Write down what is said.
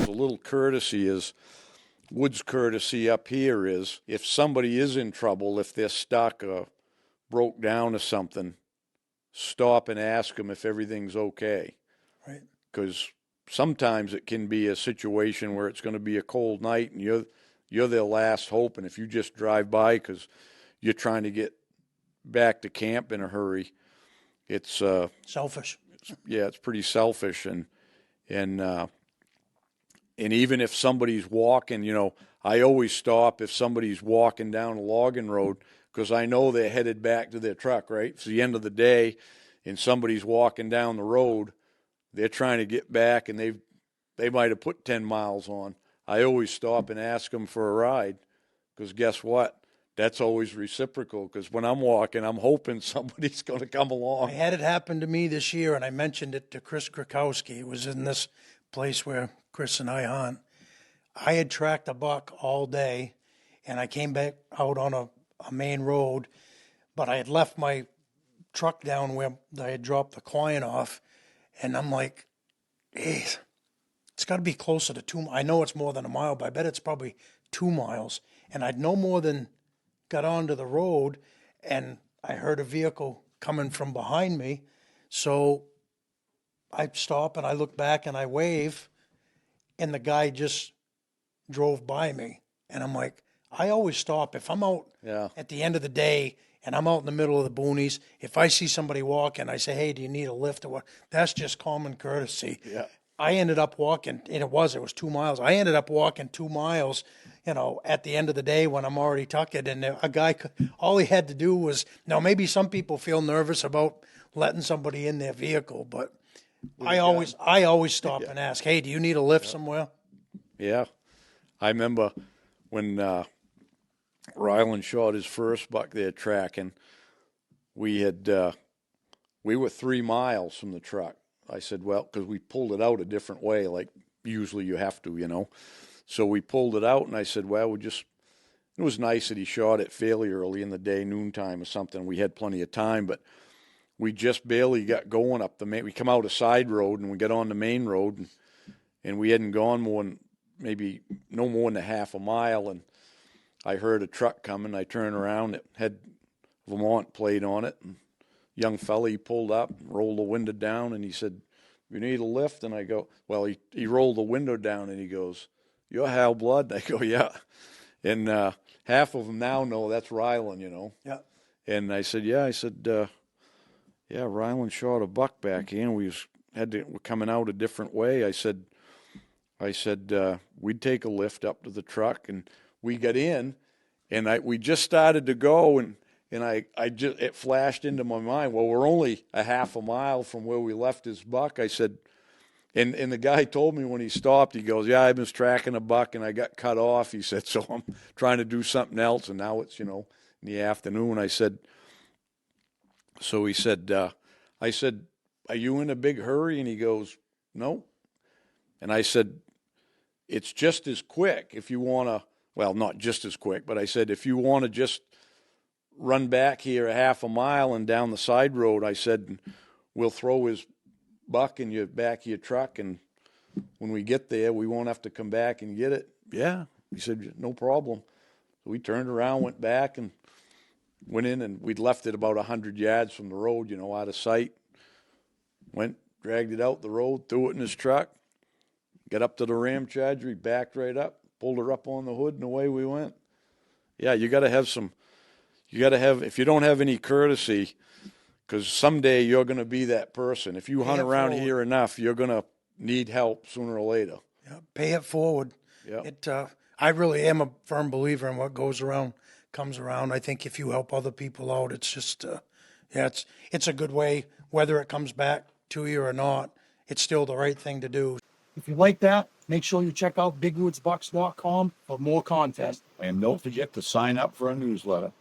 a little courtesy is, Wood's courtesy up here is, if somebody is in trouble, if they're stuck or broke down or something, stop and ask them if everything's okay. Right. Because sometimes it can be a situation where it's going to be a cold night and you're their last hope. And if you just drive by because you're trying to get back to camp in a hurry, it's selfish. It's pretty selfish. And even if somebody's walking, I always stop if somebody's walking down a logging road because I know they're headed back to their truck, right? It's the end of the day and somebody's walking down the road. They're trying to get back and they might have put 10 miles on. I always stop and ask them for a ride because guess what? That's always reciprocal because when I'm walking, I'm hoping somebody's going to come along. I had it happen to me this year, and I mentioned it to Chris Krakowski. It was in this place where Chris and I hunt. I had tracked a buck all day, and I came back out on a main road, but I had left my truck down where I had dropped the client off, and I'm like, hey, it's got to be closer to 2 miles. I know it's more than a mile, but I bet it's probably 2 miles. And I'd no more than got onto the road, and I heard a vehicle coming from behind me. So I stop and I look back and I wave, and the guy just drove by me. And I'm like, I always stop. If I'm out at the end of the day and I'm out in the middle of the boonies, if I see somebody walking, I say, hey, do you need a lift or what? That's just common courtesy. Yeah. I ended up walking, and it was 2 miles. I ended up walking 2 miles, at the end of the day when I'm already tucked. And a guy, all he had to do was, now maybe some people feel nervous about letting somebody in their vehicle, but I always stop and ask, hey, do you need a lift somewhere? Yeah. I remember when Ryland shot his first buck there tracking, we were 3 miles from the truck. I said, well, because we pulled it out a different way, like usually you have to, So we pulled it out, and I said, well, it was nice that he shot it fairly early in the day, noontime or something. We had plenty of time, but we just barely got going up the main. We come out a side road, and we get on the main road, and we hadn't gone maybe no more than a half a mile, and I heard a truck coming. I turned around. It had Vermont plate on it, and young fella, he pulled up, rolled the window down, and he said, you need a lift? And I go, well, he rolled the window down, and he goes, you're Hal Blood? I go, yeah. And half of them now know that's Ryland, Yeah. And I said, yeah. I said, yeah, Ryland shot a buck back here, and we're coming out a different way. I said, we'd take a lift up to the truck, and we got in, and we just started to go, and it flashed into my mind, well, we're only a half a mile from where we left his buck. I said, and the guy told me when he stopped, he goes, yeah, I was tracking a buck and I got cut off. He said, so I'm trying to do something else, and now it's, in the afternoon. I said, I said, are you in a big hurry? And he goes, no. And I said, it's just as quick if you want to, well, not just as quick, but I said, if you want to just run back here a half a mile and down the side road, I said, we'll throw his buck in your back of your truck, and when we get there, we won't have to come back and get it. Yeah. He said, no problem. So we turned around, went back, and went in, and we'd left it about 100 yards from the road, out of sight. Went, dragged it out the road, threw it in his truck, got up to the Ram Charger, he backed right up, pulled her up on the hood, and away we went. Yeah, you got to have, if you don't have any courtesy, because someday you're going to be that person. If you hunt around here enough, you're going to need help sooner or later. Yeah, pay it forward. Yeah. I really am a firm believer in what goes around comes around. I think if you help other people out, it's just, it's a good way, whether it comes back to you or not, it's still the right thing to do. If you like that, make sure you check out bigwoodsbucks.com for more content. And don't forget to sign up for our newsletter.